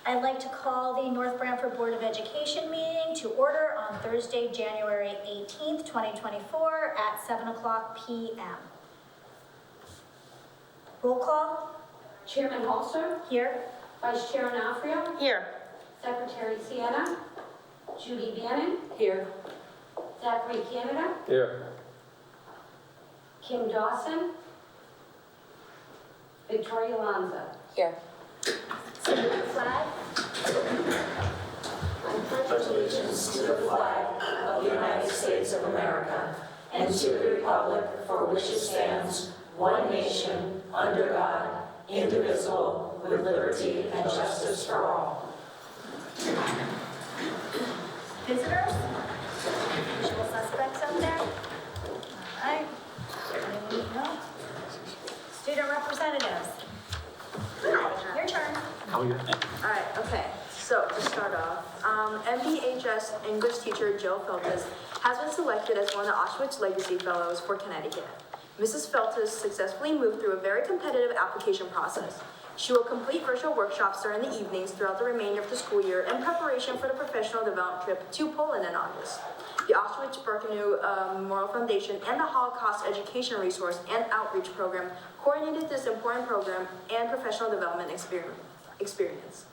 I'd like to call the North Branford Board of Education meeting to order on Thursday, January 18th, 2024 at 7 o'clock p.m. Roll call. Chairman Holster. Here. Vice Chair Onofrio. Here. Secretary Sienna. Judy Bannon. Here. Zachary Canada. Here. Kim Dawson. Victoria Lanza. Here. Salute the flag. I pledge allegiance to the flag of the United States of America and to the republic for which it stands, one nation, under God, indivisible, with liberty and justice for all. Visitors? Usual suspects out there? All right. No. Student representatives. Your turn. Oh, yeah. All right, okay, so to start off, MBHS English teacher Jill Feltus has been selected as one of the Auschwitz Legacy Fellows for Connecticut. Mrs. Feltus successfully moved through a very competitive application process. She will complete virtual workshops during the evenings throughout the remainder of the school year in preparation for the professional development trip to Poland in August. The Auschwitz-Birkenau Memorial Foundation and the Holocaust Education Resource and Outreach Program coordinated this important program and professional development experience.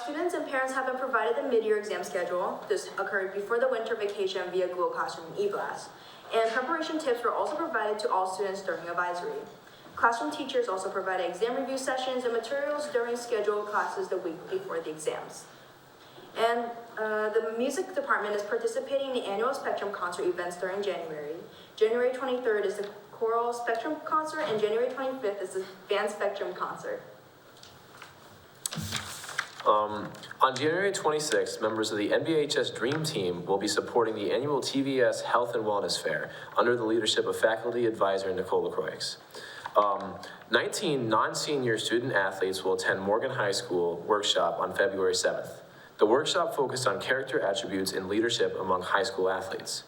Students and parents have been provided the mid-year exam schedule. This occurred before the winter vacation via Google Classroom and eClass. And preparation tips were also provided to all students during advisory. Classroom teachers also provided exam review sessions and materials during scheduled classes the week before the exams. And the music department is participating in the annual Spectrum concert events during January. January 23rd is the Choral Spectrum concert, and January 25th is the Band Spectrum concert. On January 26th, members of the NBHS Dream Team will be supporting the annual TVS Health and Wellness Fair under the leadership of faculty advisor Nicole LaCroix. 19 non-senior student athletes will attend Morgan High School workshop on February 7th. The workshop focused on character attributes and leadership among high school athletes.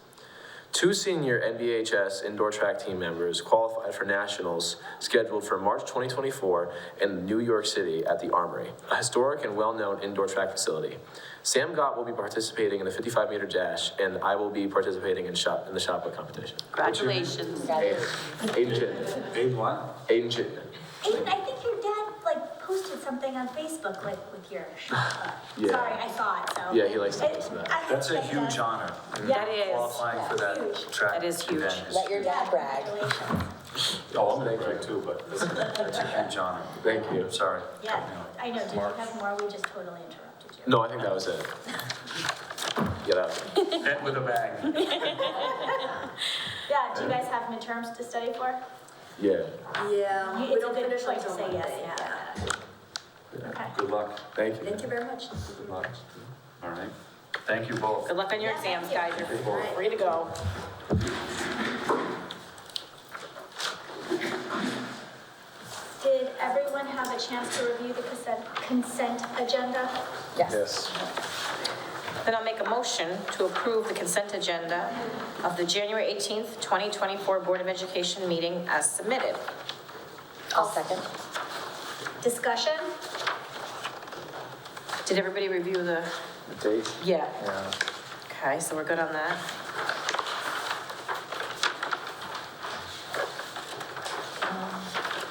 2 senior NBHS indoor track team members qualified for nationals scheduled for March 2024 in New York City at the Armory, a historic and well-known indoor track facility. Sam Gott will be participating in the 55-meter dash, and I will be participating in the shot put competition. Congratulations. Aiden Chittenden. Aiden what? Aiden Chittenden. Aiden, I think your dad posted something on Facebook with your shot. Yeah. Sorry, I saw it. So Yeah, he likes to post that. That's a huge honor. Yeah. That is. Qualifying for that Huge. track That is huge. event is- Let your dad brag. Congratulations. Oh, I'm gonna brag too, but that's a huge honor. Thank you. Sorry. Yeah, I know. Did you have more? We just totally interrupted you. No, I think that was it. Get out. And with a bag. Yeah, do you guys have midterms to study for? Yeah. Yeah, we It's a don't good finish place to until say yes, Monday. yeah. Okay. Good luck. Thank you. Thank you very much. Good luck. All right. Thank you both. Good luck on your Yeah, exams, thank guys. you. You're free to go. Did everyone have a chance to review the consent agenda? Yes. Then I'll make a motion to approve the consent agenda of the January 18th, 2024 Board of Education meeting as submitted. I'll second. Discussion? Did everybody review the, Date? yeah, Yeah. okay, so we're good on that.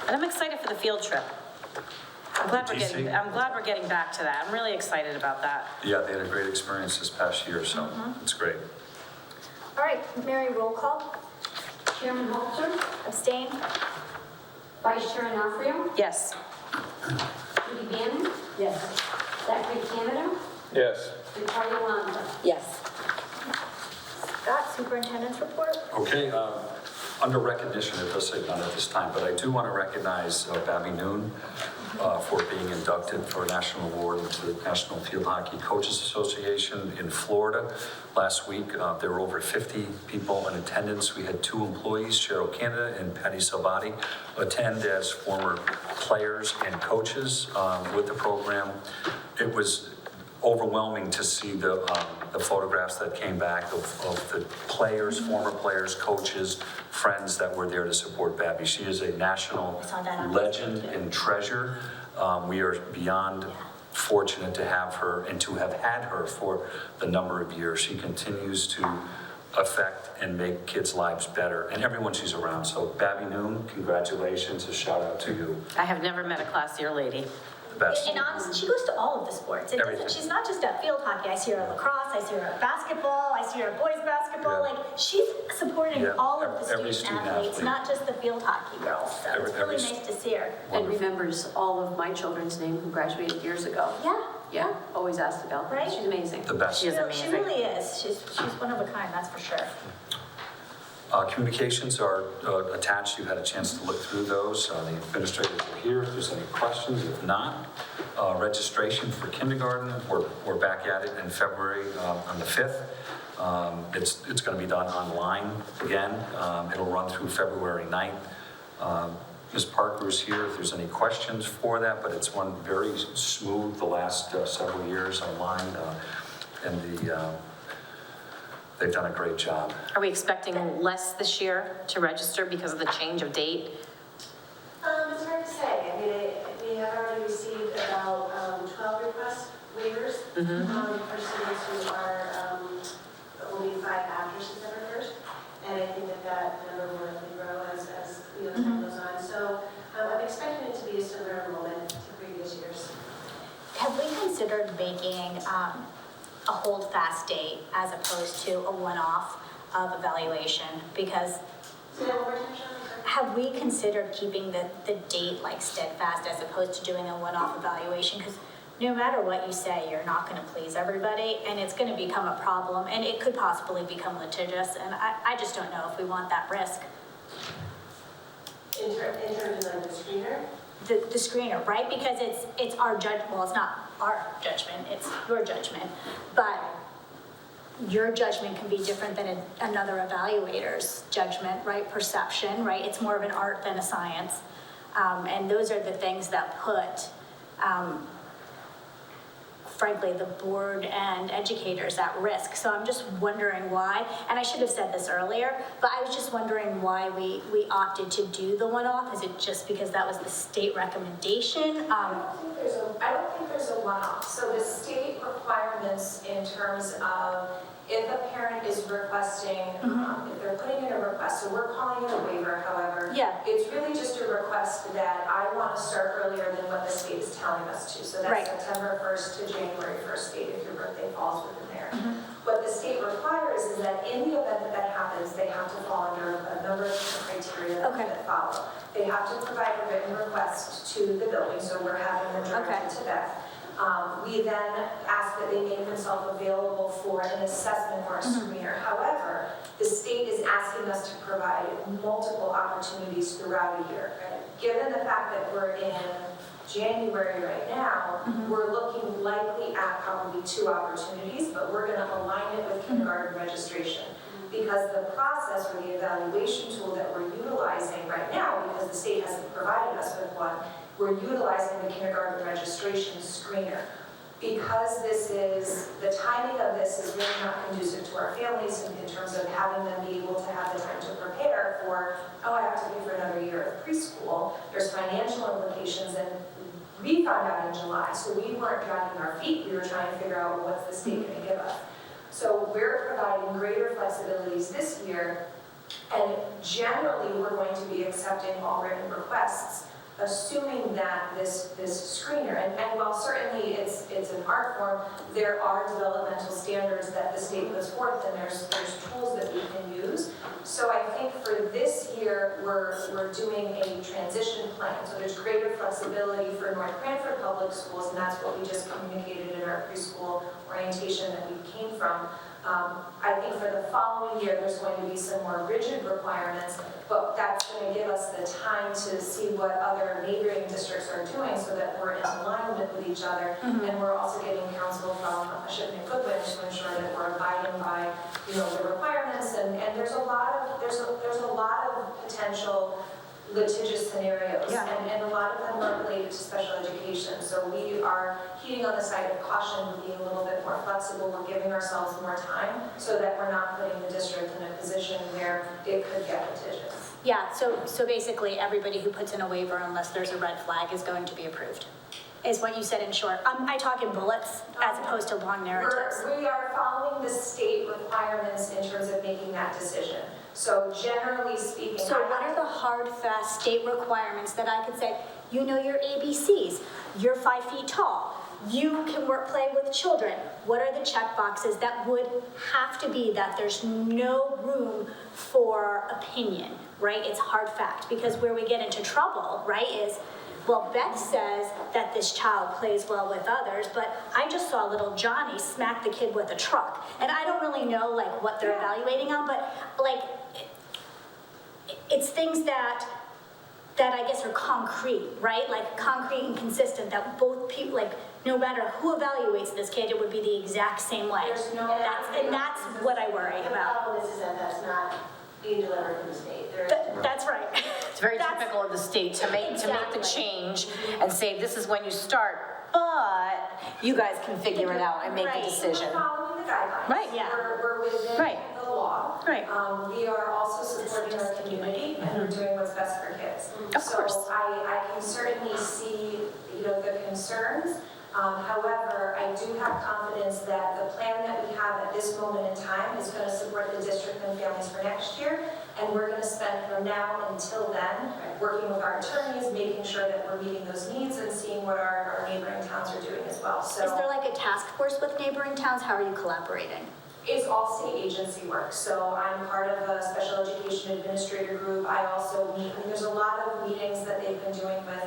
And I'm excited for the field trip. I'm glad we're getting back to that. I'm really excited about that. Yeah, they had a great experience this past year, so it's great. All right, Mary, roll call. Chairman Holster. Abstain? Vice Chair Onofrio. Yes. Judy Bannon. Yes. Zachary Canada. Yes. Victoria Lanza. Yes. Scott, superintendent's report? Okay, under recognition, it does say none at this time, but I do want to recognize Babby Noon for being inducted for a national award into the National Field Hockey Coaches Association in Florida. Last week, there were over 50 people in attendance. We had 2 employees, Cheryl Canada and Patty Salvati, attend as former players and coaches with the program. It was overwhelming to see the photographs that came back of the players, former players, coaches, friends that were there to support Babby. She is a national legend and treasure. We are beyond fortunate to have her and to have had her for the number of years. She continues to affect and make kids' lives better and everyone she's around. So Babby Noon, congratulations, a shout out to you, I have never met a classier lady. the best. And honestly, she goes to all of the sports. It doesn't, Everything. she's not just at field hockey. I see her at lacrosse, I see her at basketball, I see her at boys basketball. Yeah. Like, she's supporting Yeah, all of the every student student athletes, athlete. not just the field hockey girls. So it's Every- really nice to see her. And remembers all of my children's name who graduated years ago. Yeah, Yeah, always asked about her. Right? She's amazing. The best. She is she amazing. really is. She's one of a kind, that's for sure. Communications are attached. You've had a chance to look through those. The administrators are here if there's any questions. If not, registration for kindergarten, we're back at it in February on the 5th. It's going to be done online again. It'll run through February 9th. Ms. Parker is here if there's any questions for that, but it's run very smooth the last several years online. They've done a great job. Are we expecting less this year to register because of the change of date? It's hard to say. I mean, we have already received about 12 request waivers for students who are only 5 after September 1st. And I think that number will likely grow as time goes on. So I'm expecting it to be a similar enrollment to previous years. Have we considered making a hold fast date as opposed to a one-off of evaluation? Because Say that one more time, Sean? have we considered keeping the date like steadfast as opposed to doing a one-off evaluation? Because no matter what you say, you're not going to please everybody, and it's going to become a problem, and it could possibly become litigious, and I just don't know if we want that risk. In terms of the screener? The screener, right? Because it's our well, it's not our judgment, it's your judgment, but your judgment can be different than another evaluator's judgment, right? Perception, right? It's more of an art than a science. And those are the things that put, frankly, the board and educators at risk. So I'm just wondering why, and I should have said this earlier, but I was just wondering why we opted to do the one-off. Is it just because that was the state recommendation? I don't think there's a one-off. So the state requirements in terms of if a parent is requesting, if they're putting in a request, so we're calling it a waiver, however. Yeah. It's really just a request that I want to start earlier than what the state is telling us to. So that's Right. September 1st to January 1st date if your birthday falls within there. What the state requires is that in the event that that happens, they have to fall under a number of different criteria that follow. They have to provide a written request to the building, so we're having them directed to Beth. We then ask that they make themselves available for an assessment or a screener. However, the state is asking us to provide multiple opportunities throughout a year. Given the fact that we're in January right now, we're looking likely at probably 2 opportunities, but we're going to align it with kindergarten registration. Because the process or the evaluation tool that we're utilizing right now, because the state hasn't provided us with one, we're utilizing the kindergarten registration screener. Because the timing of this is really not conducive to our families in terms of having them be able to have the time to prepare for, oh, I have to pay for another year of preschool. There's financial implications, and we found out in July, so we weren't dragging our feet. We were trying to figure out, well, what's the state going to give us? So we're providing greater flexibilities this year, and generally we're going to be accepting all written requests, assuming that this screener, and while certainly it's an art form, there are developmental standards that the state puts forth, and there's tools that we can use. So I think for this year, we're doing a transition plan. So there's greater flexibility for North Branford Public Schools, and that's what we just communicated in our preschool orientation that we came from. I think for the following year, there's going to be some more rigid requirements, but that's going to give us the time to see what other neighboring districts are doing so that we're in alignment with each other. And we're also getting counsel from Shipman Goodwin to ensure that we're abiding by, the requirements. And there's a lot of potential litigious scenarios, and a lot of them are related to special education. So we are heeding on the side of caution, we're being a little bit more flexible, we're giving ourselves more time so that we're not putting the district in a position where it could get litigious. Yeah, so basically everybody who puts in a waiver, unless there's a red flag, is going to be approved. is what you said in short. I talk in bullets as opposed to long narratives. We are following the state requirements in terms of making that decision. So generally speaking. So what are the hard, fast state requirements that I could say, you know your ABCs, you're 5 feet tall, you can play with children? What are the check boxes that would have to be that there's no room for opinion, right? It's hard fact, because where we get into trouble, right, is, well, Beth says that this child plays well with others, but I just saw little Johnny smack the kid with a truck. And I don't really know like what they're evaluating on, but like, it's things that I guess are concrete, right? Like concrete and consistent, that both people, like, no matter who evaluates this kid, it would be the exact same way. There's no. And that's what I worry The about. problem is that that's not being delivered from the state. There's. That's right. It's very That's- typical of the state to make the Exactly. change and say, this is when you start, but you guys can figure it out and make the Right. decision. We're following the guidelines. Right. Yeah. We're within Right. the law. Right. We are also supporting our community and we're doing what's best for kids. Of course. So I can certainly see, the concerns. However, I do have confidence that the plan that we have at this moment in time is going to support the district and families for next year. And we're going to spend from now until then working with our attorneys, making sure that we're meeting those needs and seeing what our neighboring towns are doing as well. So Is there like a task force with neighboring towns? How are you collaborating? it's all state agency work. So I'm part of a special education administrator group. I also meet, there's a lot of meetings that they've been doing with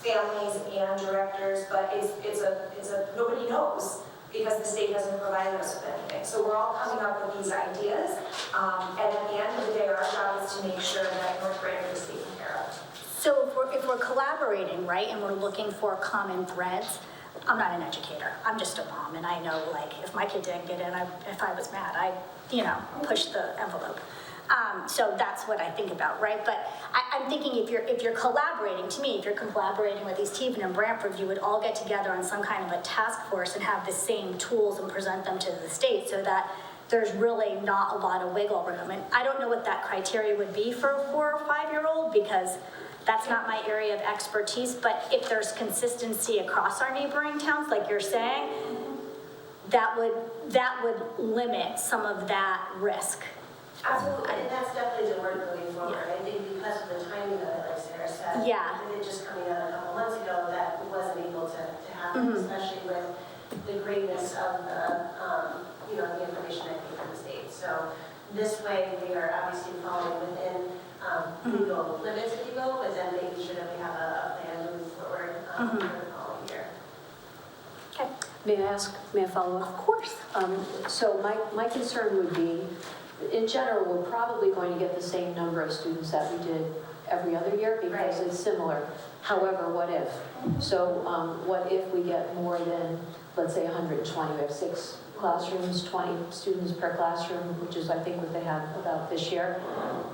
families and directors, but it's a nobody knows because the state hasn't provided us with anything. So we're all coming up with these ideas, and at the end of the day, our job is to make sure that North Branford is taken care of. So if we're collaborating, right, and we're looking for common threads, I'm not an educator, I'm just a mom, and I know, like, if my kid didn't get in, if I was mad, I'd push the envelope. So that's what I think about, right? But I'm thinking if you're collaborating, to me, if you're collaborating with East Haven and Branford, you would all get together on some kind of a task force and have the same tools and present them to the state so that there's really not a lot of wiggle room. And I don't know what that criteria would be for a 4 or 5-year-old because that's not my area of expertise, but if there's consistency across our neighboring towns, like you're saying, that would limit some of that risk. Absolutely, and that's definitely the word moving forward. I think because of the timing of it, like Sarah said. Yeah. With it just coming out a couple months ago, that wasn't able to happen, especially with the greatness of the information I think from the state. So this way, we are obviously falling within legal limits, if you will, but then making sure that we have a plan moving forward for the following year. Okay. May I follow up? Of course. So my concern would be, in general, we're probably going to get the same number of students that we did every other year because Right. it's similar. However, what if? So what if we get more than, let's say, 120? We have 6 classrooms, 20 students per classroom, which is, I think, what they have about this year.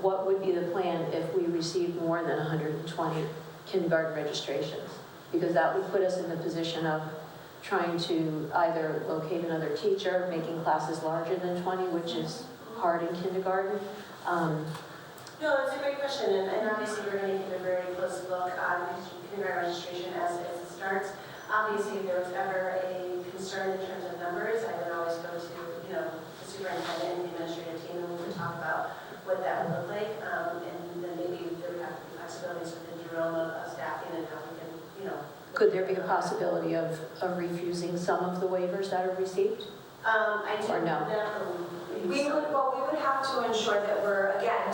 What would be the plan if we received more than 120 kindergarten registrations? Because that would put us in the position of trying to either locate another teacher, making classes larger than 20, which is hard in kindergarten. No, that's a great question, and obviously we're going to keep a very close look on kindergarten registration as it starts. Obviously, if there was ever a concern in terms of numbers, I would always go to, the superintendent and the administrative team, and we would talk about what that would look like, and then maybe there would have to be flexibilities within the realm of staffing and how we can, Could there be a possibility of refusing some of the waivers that are received? I do. Or no? We would have to ensure that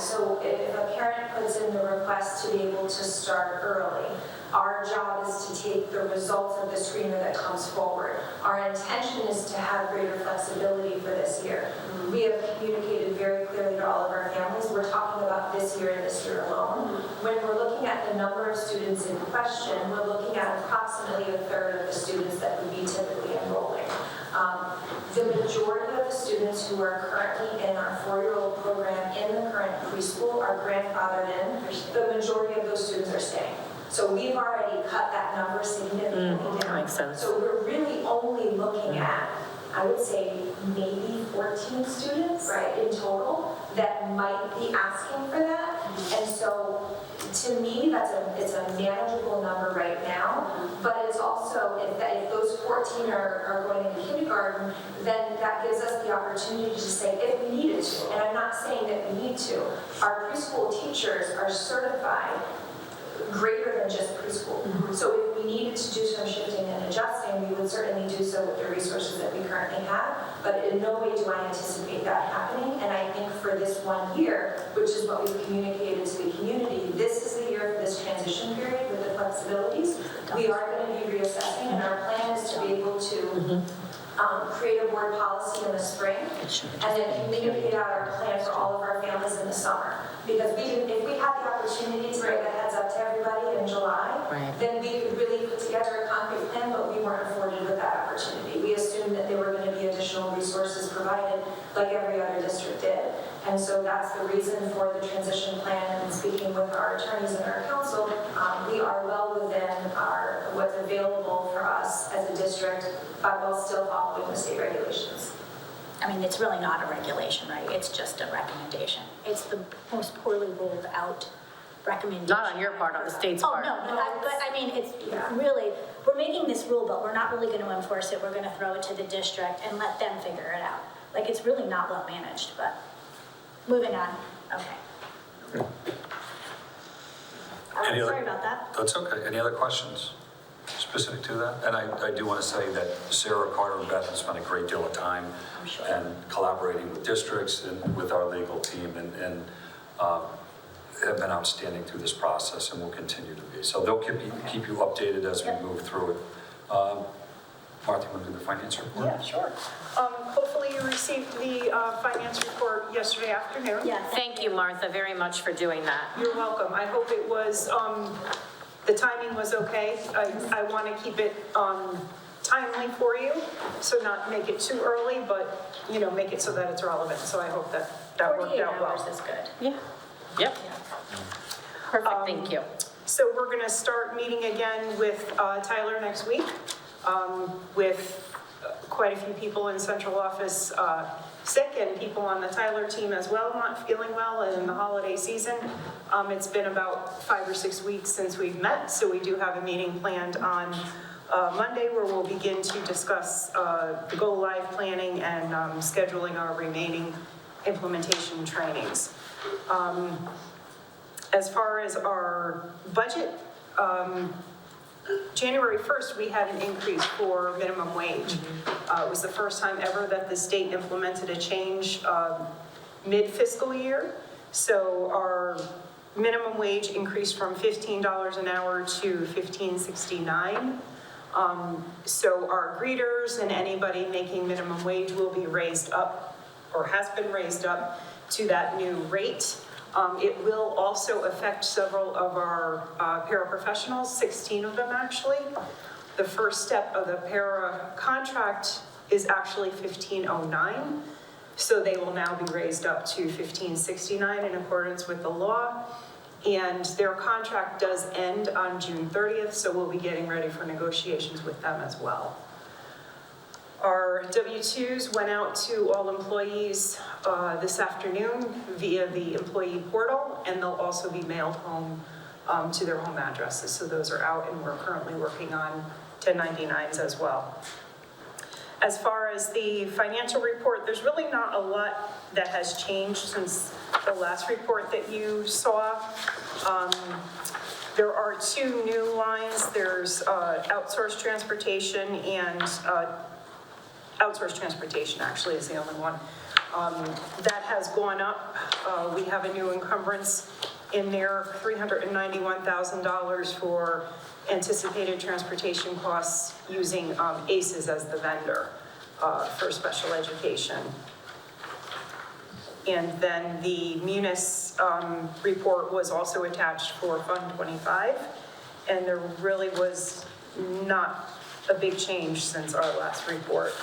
so if a parent puts in the request to be able to start early, our job is to take the results of the screener that comes forward. Our intention is to have greater flexibility for this year. We have communicated very clearly to all of our families, we're talking about this year and this year alone. When we're looking at the number of students in question, we're looking at approximately 1/3 of the students that would be typically enrolling. The majority of the students who are currently in our 4-year-old program in the current preschool are grandfathered in. The majority of those students are staying. So we've already cut that number significantly down. Makes sense. So we're really only looking at I would say maybe 14 students in total that might be asking for that. And so to me, it's a manageable number right now, but it's also, if those 14 are going into kindergarten, then that gives us the opportunity to say, if we needed to, and I'm not saying that we need to, our preschool teachers are certified greater than just preschool. So if we needed to do some shifting and adjusting, we would certainly do so with the resources that we currently have, but in no way do I anticipate that happening. And I think for this 1 year, which is what we've communicated to the community, this is the year for this transition period with the flexibilities. We are going to be reassessing, and our plan is to be able to create a board policy in the spring, and then communicate out our plan for all of our families in the summer. Because if we had the opportunity to give a heads up to everybody in July, then we could really put together a concrete plan, but we weren't afforded with that opportunity. We assumed that there were going to be additional resources provided, like every other district did. And so that's the reason for the transition plan, and speaking with our attorneys and our council, we are well within what's available for us as a district, while still following the state regulations. I mean, it's really not a regulation, right? It's just a recommendation. It's the most poorly rolled out recommendation. Not on your part, on the state's part. Oh, no, but I mean, it's really, we're making this rule, but we're not really going to enforce it. We're going to throw it to the district and let them figure it out. Like, it's really not well managed, but moving on. Okay. Sorry about that. That's okay. Any other questions specific to that? And I do want to say that Sarah, Carter, and Beth have spent a great deal of time and collaborating with districts and with our legal team, and have been outstanding through this process and will continue to be. So they'll keep you updated as we move through it. Martha, you want to do the finance report? Yeah, sure. Hopefully you received the finance report yesterday afternoon. Yeah. Thank you, Martha, very much for doing that. You're welcome. I hope it was, the timing was okay. I want to keep it timely for you, so not make it too early, but, you know, make it so that it's relevant. So I hope that worked 48 out well. hours is good. Yeah. Yep. Perfect, thank you. So we're going to start meeting again with Tyler next week, with quite a few people in central office sick, and people on the Tyler team as well not feeling well in the holiday season. It's been about 5 or 6 weeks since we've met, so we do have a meeting planned on Monday where we'll begin to discuss the go-live planning and scheduling our remaining implementation trainings. As far as our budget, January 1st, we had an increase for minimum wage. It was the first time ever that the state implemented a change mid-fiscal year. So our minimum wage increased from $15 an hour to $15.69. So our greeters and anybody making minimum wage will be raised up, or has been raised up, to that new rate. It will also affect several of our paraprofessionals, 16 of them actually. The first step of the para contract is actually $15.09, so they will now be raised up to $15.69 in accordance with the law. And their contract does end on June 30th, so we'll be getting ready for negotiations with them as well. Our W-2s went out to all employees this afternoon via the employee portal, and they'll also be mailed home to their home addresses. So those are out, and we're currently working on 1099s as well. As far as the financial report, there's really not a lot that has changed since the last report that you saw. There are 2 new lines. There's outsourced transportation, and outsourced transportation actually is the only one. That has gone up. We have a new encumbrance in there, $391,000 for anticipated transportation costs using ACES as the vendor for special education. And then the Munis report was also attached for Fund 25, and there really was not a big change since our last report.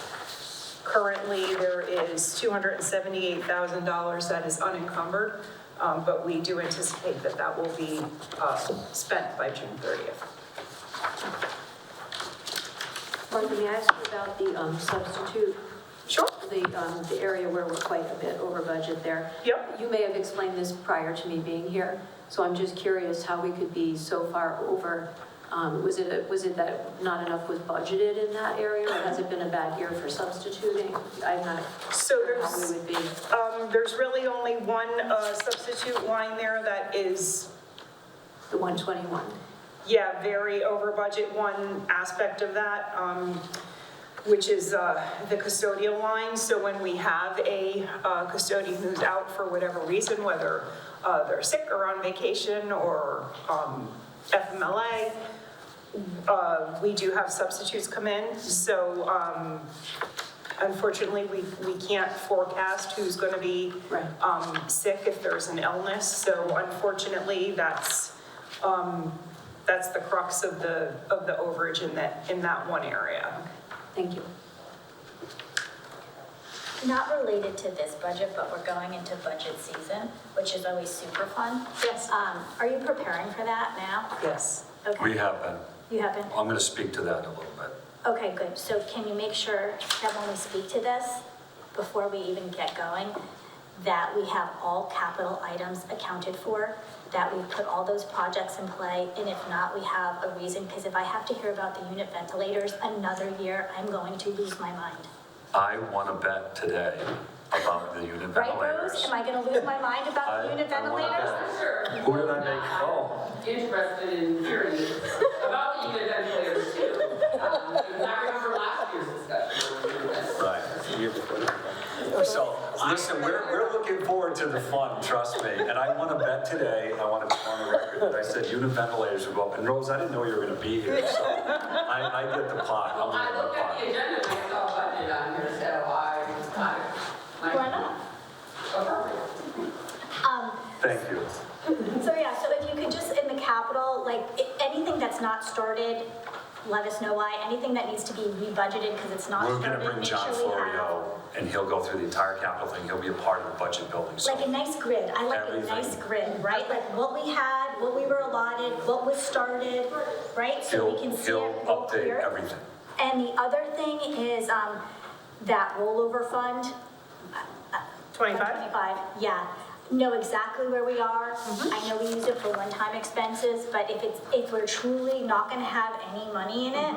Currently, there is $278,000 that is unencumbered, but we do anticipate that that will be spent by June 30th. Martha, may I ask you about the substitute the area where we're quite a bit over budget there. Yep. You may have explained this prior to me being here, so I'm just curious how we could be so far over. Was it that not enough was budgeted in that area, or has it been a bad year for substituting? I'm not So sure how we would be. there's really only one substitute line there that is, The 121. yeah, very over budget. One aspect of that, which is the custodial line. So when we have a custodian who's out for whatever reason, whether they're sick or on vacation or FMLA, we do have substitutes come in. So unfortunately, we can't forecast who's going to be Right. sick if there's an illness. So unfortunately, that's the crux of the overage in that one area. Thank you. Not related to this budget, but we're going into budget season, which is always super fun. Yes. Are you preparing for that now? Yes. Okay. We have been. You haven't? I'm going to speak to that a little bit. Okay, good. So can you make sure that when we speak to this, before we even get going, that we have all capital items accounted for, that we put all those projects in play, and if not, we have a reason, because if I have to hear about the unit ventilators another year, I'm going to lose my mind. I want to bet today about the unit Right, ventilators. Rose? Am I gonna lose my mind about the unit I wanna ventilators? bet. Who did I make? Oh, Interested in hearing about the unit ventilators too. I remember last year's discussion. right. So, listen, we're looking forward to the fun, trust me. And I want to bet today, I want to be on the record that I said unit ventilators would go up. And Rose, I didn't know you were going to be here, so I get the pot. Well, I looked at the agenda and I saw budget on here, so I kind of. Why not? Appropriate. Thank you. So yeah, so if you could just, in the capital, like, anything that's not started, let us know why. Anything that needs to be rebudgeted because it's not We're started, going to bring make John sure we have. Florio, and he'll go through the entire capital thing. He'll be a part of the budget building. So Like a nice grid. I like Everything. a nice grid, right? Like what we had, what we were allotted, what was started, right? So we can see he'll it real update clear. everything. And the other thing is, that rollover fund. 25? 25, yeah. Know exactly where we are. I know we use it for one-time expenses, but if we're truly not gonna have any money in it,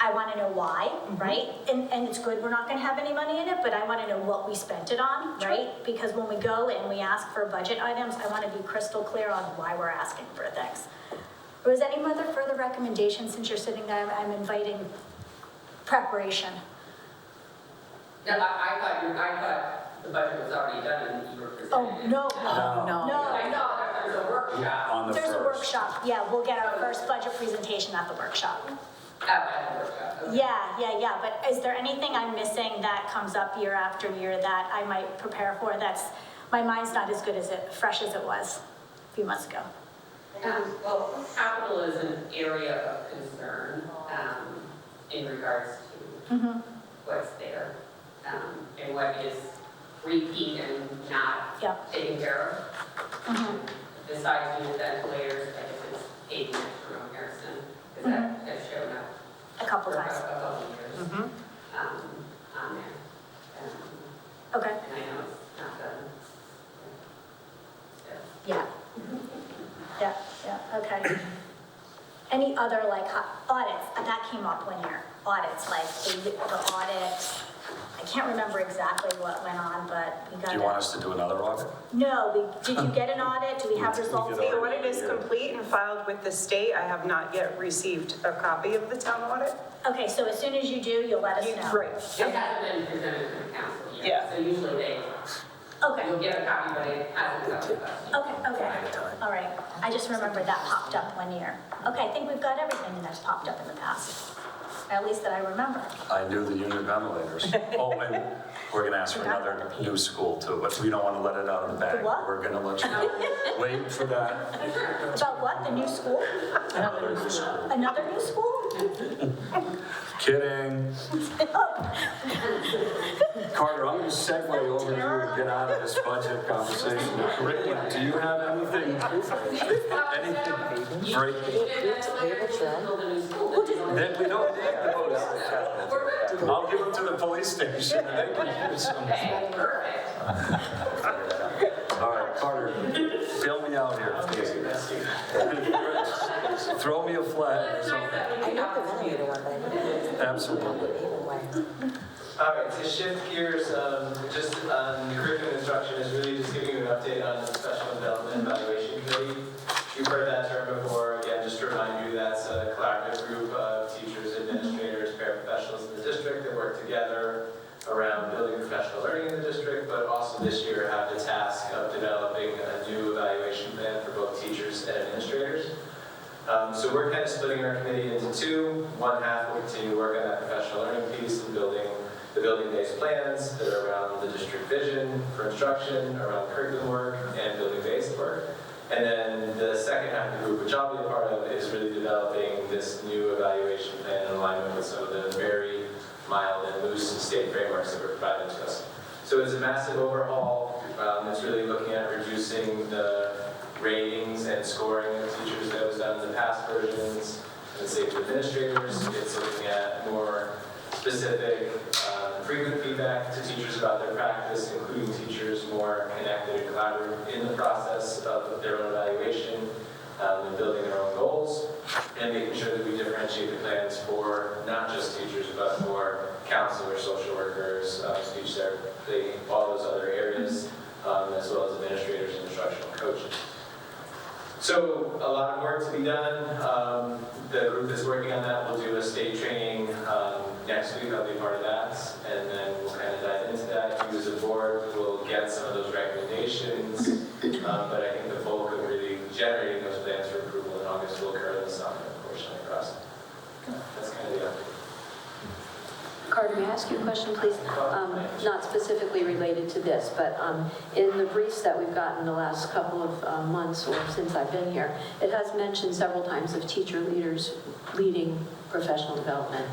I wanna know why, right? And it's good we're not gonna have any money in it, but I wanna know what we spent it on, right? Because when we go and we ask for budget items, I wanna be crystal clear on why we're asking for things. Was any other further recommendations, since you're sitting there, I'm inviting preparation? Yeah, I thought the budget was already done and you were presenting Oh, it. no, No. no. I know that there's a workshop. On the There's a first. workshop, yeah, we'll get our first budget presentation at the workshop. At the workshop. Okay. Yeah, but is there anything I'm missing that comes up year after year that I might prepare for my mind's not as good as fresh as it was a few months ago? Well, capital is an area of concern in regards to what's there and what is repeat and not Yep. taken care of. Besides unit ventilators, I guess it's paving at Jerome Harrison, because that has shown up A couple for a times. couple of years on there. Okay, And I know it's not done. yeah. Yeah, okay. Any other like audits, that came up one year, audits, like the audit, I can't remember exactly what went on, but we got. Do you want us to do another audit? No, did you get an audit? Do we have results? The audit is complete and filed with the state. I have not yet received a copy of the town audit. Okay, so as soon as you do, you'll let us know. Right. It hasn't been presented to the council yet. Yeah. So usually Okay. you'll get a copy, but it hasn't come to us. Okay, all right. I just remember that popped up one year. Okay, I think we've got everything that's popped up in the past, at least that I remember. I knew the unit ventilators. Oh, and we're going to ask for another new school too, but we don't want to let it out of the bag. The what? We're going to let you know. Wait for that. About what, the new school? Another new school. Another new school? Kidding. Carter, I'm going to segue over to you and get out of this budget conversation. Curriculum, do you have anything break? Then we don't need the vote. I'll give them to the police station, and they can use them. Okay, perfect. All right, Carter, bail me out here. Throw me a flag. It's nice that we can have Absolutely. All right, to shift gears, just on curriculum instruction is really just giving you an update on the Professional Development Evaluation Committee. You've heard that term before. Again, just to remind you, that's a collaborative group of teachers, administrators, paraprofessionals in the district that work together around building professional learning in the district, but also this year have the task of developing a new evaluation plan for both teachers and administrators. So we're kind of splitting our committee into two. One half will continue to work on that professional learning piece and building the building-based plans that are around the district vision for instruction, around curriculum work, and building-based work. And then the second half of the group, which I'll be a part of, is really developing this new evaluation plan in alignment with some of the very mild and loose state frameworks that were provided to us. So it's a massive overhaul. It's really looking at reducing the ratings and scoring of teachers that was done in the past versions, and the same for administrators. It's looking at more specific, frequent feedback to teachers about their practice, including teachers more connected and collaborative in the process of their own evaluation, and building their own goals, and making sure that we differentiate the plans for not just teachers, but for counselors, social workers, speech therapy, all those other areas, as well as administrators and instructional coaches. So a lot of work to be done. The group that's working on that will do a state training next week. I'll be part of that, and then we'll kind of dive into that. You as a board will get some of those recommendations, but I think the bulk of really generating those plans for approval in August will occur in the summer, unfortunately, for us. That's kind of the update. Carter, may I ask you a question, please? Not specifically related to this, but in the briefs that we've gotten the last couple of months or since I've been here, it has mentioned several times of teacher leaders leading professional development.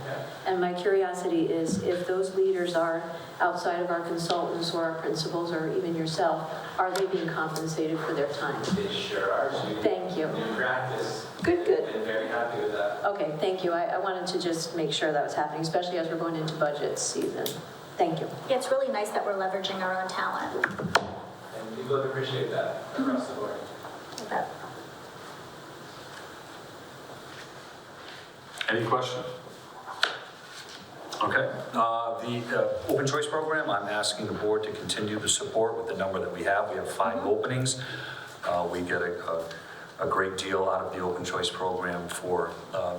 And my curiosity is if those leaders are outside of our consultants or our principals or even yourself, are they being compensated for their time? They sure are. Thank you. In practice. Good, good. I've been very happy with that. Okay, thank you. I wanted to just make sure that was happening, especially as we're going into budget season. Thank you. Yeah, it's really nice that we're leveraging our own talent. And people appreciate that across the board. I bet. Any questions? Okay. The open choice program, I'm asking the board to continue the support with the number that we have. We have 5 openings. We get a great deal out of the open choice program for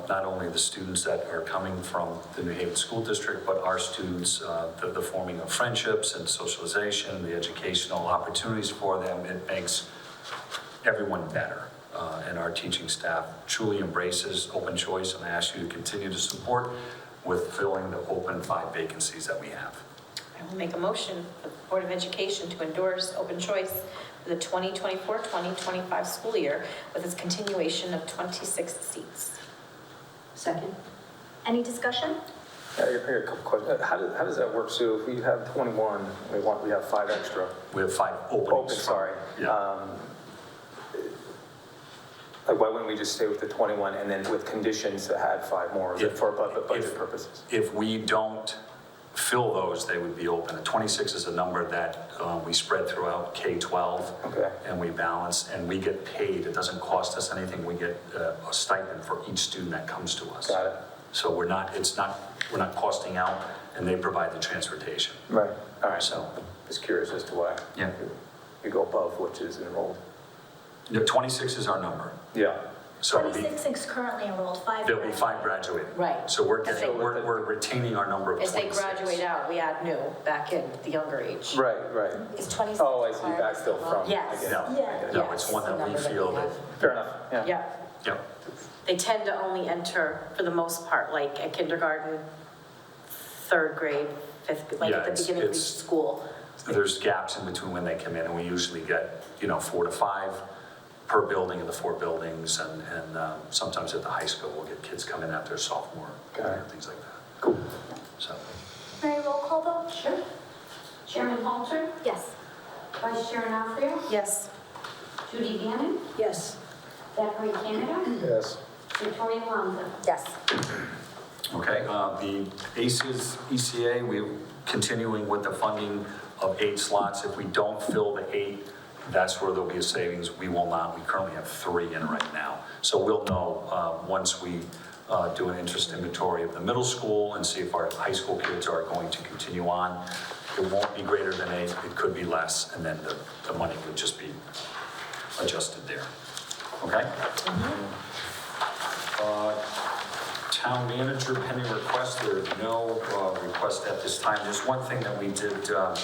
not only the students that are coming from the New Haven School District, but our students, the forming of friendships and socialization, the educational opportunities for them. It makes everyone better. And our teaching staff truly embraces open choice, and I ask you to continue to support with filling the open 5 vacancies that we have. I will make a motion for the Board of Education to endorse open choice for the 2024-2025 school year with its continuation of 26 seats. Second. Any discussion? Yeah, here a couple questions. How does that work? So if we have 21, we have 5 extra. We have 5 openings. Open, sorry. Yeah. Like, why wouldn't we just stay with the 21 and then with conditions to add 5 more for budget purposes? If we don't fill those, they would be open. The 26 is a number that we spread throughout K-12. Okay. And we balance, and we get paid. It doesn't cost us anything. We get a stipend for each student that comes to us. Got it. So we're not costing out, and they provide the transportation. Right. All right. So, Just curious as to why. yeah. You go above which is enrolled. The 26 is our number. Yeah. So it'll be- 26 is currently enrolled, 5. there'll be 5 graduating. Right. So we're As they- we're retaining our number of 26. As they graduate out, we add new back in the younger age. Right, right. Is 26? Oh, I see, backfill from. Yes. I get it. No, Yeah. no, it's one that we feel that, Fair enough, yeah. Yeah. yeah. They tend to only enter, for the most part, like at kindergarten, 3rd grade, 5th, like Yeah, at the beginning of each it's- school. There's gaps in between when they come in, and we usually get, 4 to 5 per building in the 4 buildings, and sometimes at the high school, we'll get kids come in after sophomore, and things like that. Cool. So, Mary, roll call vote? Sure. Chairman Halter, Yes. Vice Chair Nafrio, Yes. Judy Bannon, Yes. Zachary Canada, Yes. Victoria Alonso. Yes. Okay, the ACES, ECA, we're continuing with the funding of 8 slots. If we don't fill the 8, that's where there'll be a savings. We will not. We currently have 3 in right now. So we'll know once we do an interest inventory of the middle school and see if our high school kids are going to continue on. It won't be greater than 8, it could be less, and then the money would just be adjusted there. Okay? Town manager pending request, there is no request at this time. There's one thing that we did, the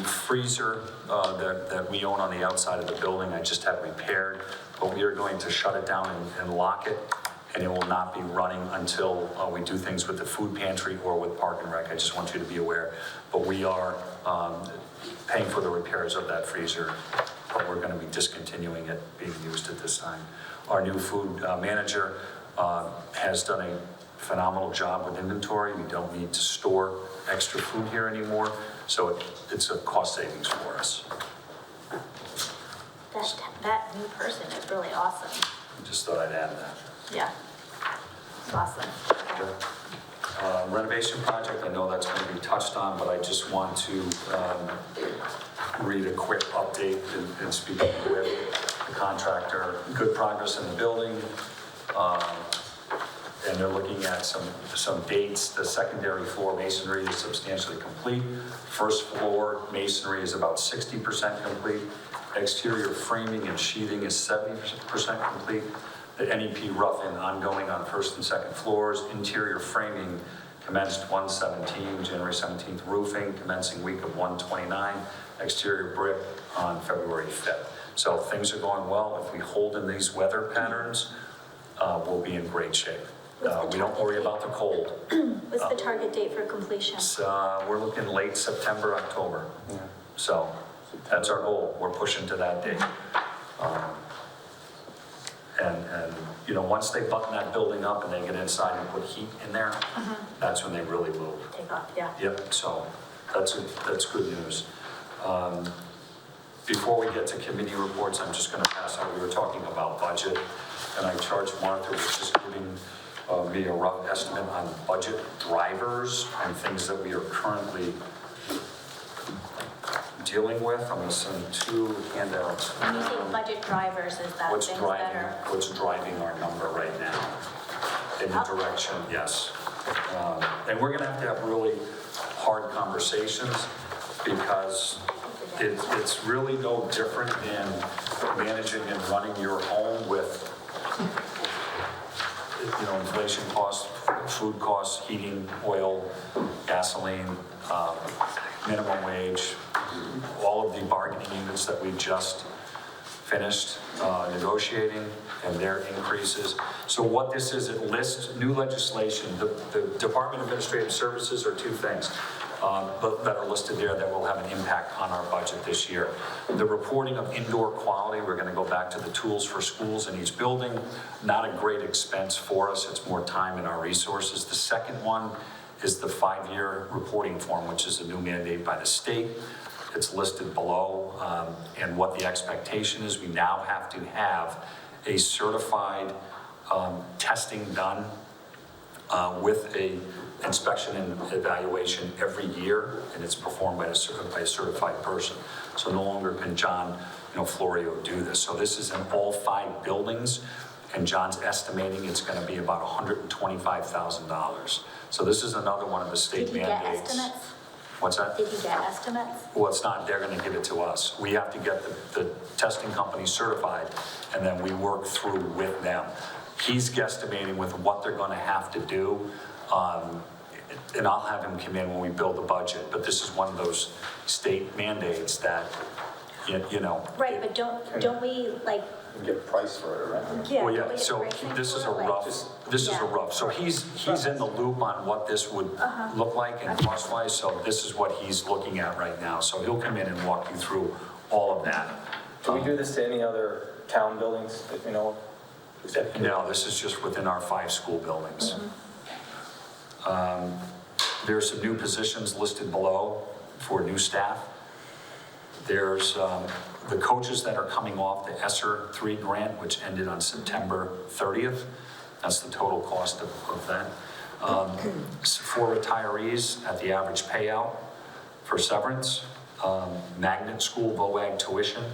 freezer that we own on the outside of the building, I just had repaired, but we are going to shut it down and lock it, and it will not be running until we do things with the food pantry or with Park and Rec. I just want you to be aware. But we are paying for the repairs of that freezer, but we're going to be discontinuing it being used at this time. Our new food manager has done a phenomenal job with inventory. We don't need to store extra food here anymore, so it's a cost savings for us. That new person is really awesome. I just thought I'd add that. Yeah, it's awesome. Okay. Renovation project, I know that's going to be touched on, but I just want to read a quick update and speaking with the contractor. Good progress in the building, and they're looking at some dates. The secondary floor masonry is substantially complete. First floor masonry is about 60% complete. Exterior framing and sheathing is 70% complete. The NEP rough-in ongoing on first and second floors. Interior framing commenced 1/17, January 17th. Roofing commencing week of 1/29. Exterior brick on February 5th. So things are going well. If we hold in these weather patterns, we'll be in great shape. We don't worry about the cold. What's the target date for completion? We're looking late September, October. So that's our goal. We're pushing to that date. And you know, once they button that building up and they get inside and put heat in there, that's when they really move. Take off, yeah. Yep, so that's good news. Before we get to committee reports, I'm just going to pass out, we were talking about budget, and I charged Martha with just giving me a rough estimate on budget drivers and things that we are currently dealing with. I'm going to send 2 handouts. When you say budget drivers, is that things that are? What's driving our number right now in the direction, yes. And we're going to have really hard conversations because it's really no different than managing and running your home with, you know, inflation costs, food costs, heating, oil, gasoline, minimum wage, all of the bargaining units that we just finished negotiating and their increases. So what this is, it lists new legislation. The Department of Administrative Services are 2 things that are listed there that will have an impact on our budget this year. The reporting of indoor quality, we're going to go back to the tools for schools in each building. Not a great expense for us. It's more time in our resources. The second one is the 5-year reporting form, which is a new mandate by the state. It's listed below, and what the expectation is. We now have to have a certified testing done with a inspection and evaluation every year, and it's performed by a certified person. So no longer can John, Florio do this. So this is in all 5 buildings, and John's estimating it's going to be about $125,000. So this is another one of the state mandates. Did he get estimates? What's that? Did he get estimates? Well, it's not, they're going to give it to us. We have to get the testing company certified, and then we work through with them. He's guesstimating with what they're going to have to do, and I'll have him come in when we build the budget. But this is one of those state mandates that, Right, but don't we like? Get a price for it, right? Yeah. Well, don't yeah, we so get pricing this is for a it? rough, this is a rough. So he's in the loop on what this would look like and cost-wise, so this is what he's looking at right now. So he'll come in and walk you through all of that. Do we do this to any other town buildings that you know of? No, this is just within our 5 school buildings. There's some new positions listed below for new staff. There's the coaches that are coming off the ESSER 3 grant, which ended on September 30th. That's the total cost of that. For retirees at the average payout for severance, magnet school VOAG tuition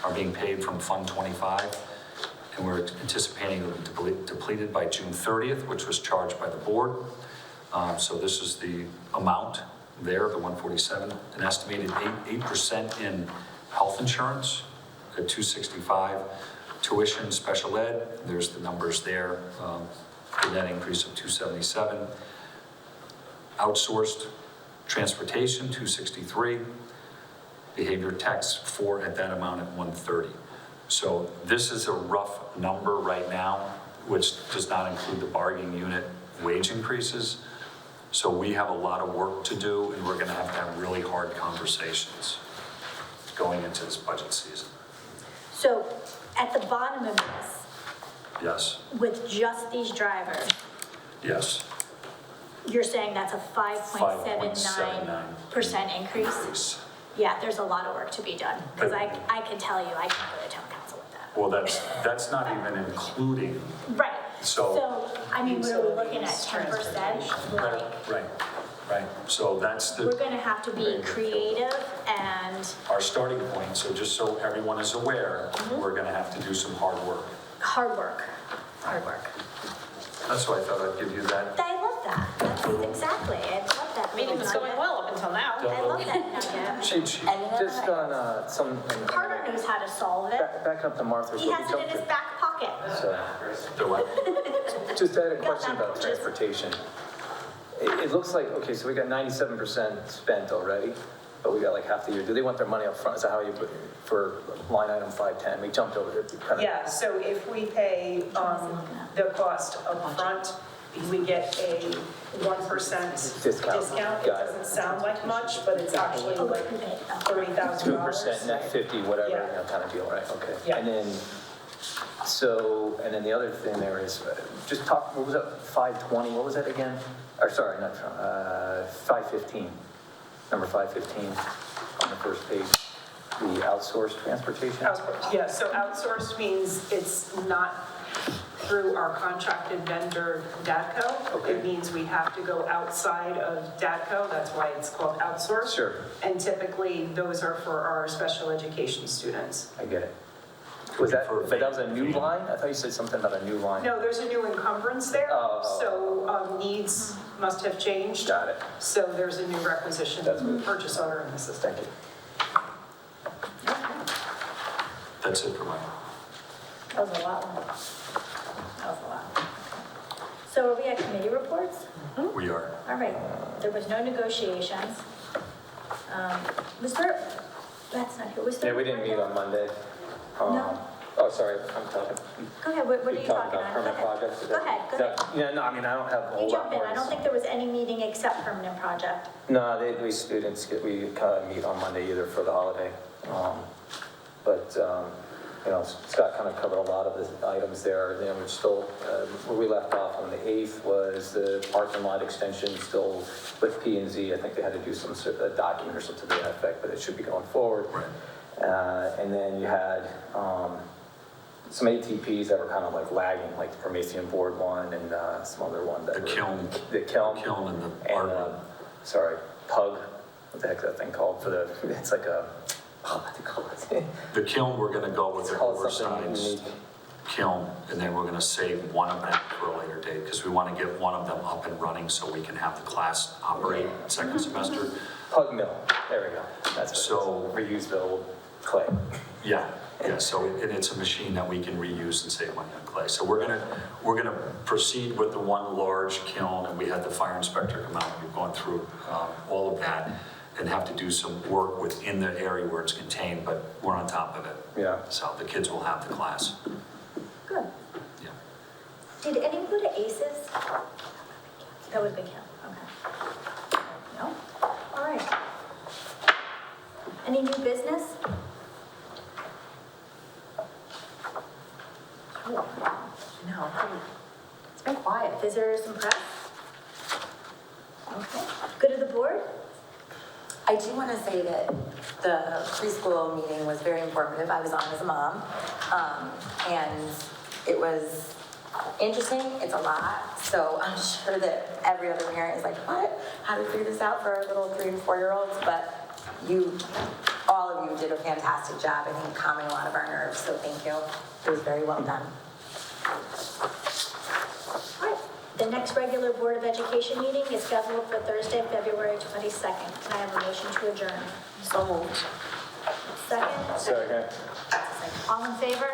are being paid from Fund 25, and we're anticipating it will be depleted by June 30th, which was charged by the board. So this is the amount there, the 147, an estimated 8% in health insurance at 265, tuition, special ed, there's the numbers there, the net increase of 277, outsourced transportation, 263, behavior techs, 4 at that amount at 130. So this is a rough number right now, which does not include the bargaining unit wage increases. So we have a lot of work to do, and we're gonna have to have really hard conversations going into this budget season. So at the bottom of this, Yes, with just these drivers, yes. you're saying that's a 5.79% increase? Yeah, there's a lot of work to be done, because I can tell you, I can go to town council with that. Well, that's not even including, Right, so. so, I mean, what are we looking at, 10%? Right, so that's We're the, gonna have to be creative and our starting point, so just so everyone is aware, we're gonna have to do some hard work. hard work. That's why I thought I'd give you that. I love that, that's exactly, I love that. Meeting was going well up until now. I love that nugget. Cheat sheet. Just on some, Carter knows how to solve it. back up to Martha's. He has it in his back pocket. So, Do what? just had a question about transportation. It looks like, okay, so we got 97% spent already, but we got like half the year. Do they want their money up front? Is that how you put, for line item 510? We jumped over it, kind of. Yeah, so if we pay the cost up front, we get a 1% discount. It Got it. doesn't sound like much, but it's actually like $30,000. 2% net 50, whatever, Yeah. you know, kind of deal, right? Okay. Yeah. And then, so, and then the other thing there is, just talk, what was that, 520, what was that again? Or sorry, not, 515, number 515 on the first page, the outsourced transportation? Outsourced, yeah, so outsourced means it's not through our contracted vendor, DATCO. Okay. It means we have to go outside of DATCO, that's why it's called outsourced. Sure. And typically, those are for our special education students. I get it. Was that, For but that was a new line? I thought you said something about a new line. No, there's a new encumbrance there, Oh. so needs must have changed. Got it. So there's a new requisition, That's good. purchase order in the system. Thank you. That's it for my. That was a lot. So are we at committee reports? We are. All right, there was no negotiations. Was there, that's not here, was there? Yeah, we didn't meet on Monday. No. Oh, sorry, I'm talking. Go ahead, what are you talking about about? permanent projects? Go ahead, go ahead. Yeah, no, I mean, I don't have a whole You lot jump in, more. I don't think there was any meeting except permanent project. No, we students, we kind of meet on Monday either for the holiday. But, you know, Scott kind of covered a lot of the items there. You know, we're still, where we left off on the 8th was the parking lot extension still with P&Z. I think they had to do some sort of document or something to that effect, but it should be going forward. Right. And then you had some ATPs that were kind of like lagging, like the Promethean board one and some other one. That The were- kiln. The kiln. Kiln and the And, art. sorry, PUG, what the heck's that thing called for the, it's like a, oh, what do you call it? The kiln, we're gonna go with It's the called something oversized unique. kiln, and then we're gonna save one of them for a later date, because we wanna get one of them up and running so we can have the class operate second semester. PUG mill, there we go. That's what So- it is. Reuse the old clay. Yeah, so, and it's a machine that we can reuse and save money on clay. So we're gonna proceed with the one large kiln, and we had the fire inspector come out, we've gone through all of that, and have to do some work within the area where it's contained, but we're on top of it. Yeah. So the kids will have the class, Good. yeah. Did anyone go to ACES? That was Big Hill, okay. No? All right. Any new business? No, it's been quiet. Visitors and press? Okay. Good of the board? I do want to say that the preschool meeting was very informative. I was on as a mom, and it was interesting, it's a lot, so I'm sure that every other parent is like, what? How do we figure this out for our little 3 and 4-year-olds? But all of you did a fantastic job, I think, calming a lot of our nerves, so thank you. It was very well done. All right, the next regular Board of Education meeting is scheduled for Thursday, February 22nd. Can I have a motion to adjourn? So moved. Second? Second. All in favor?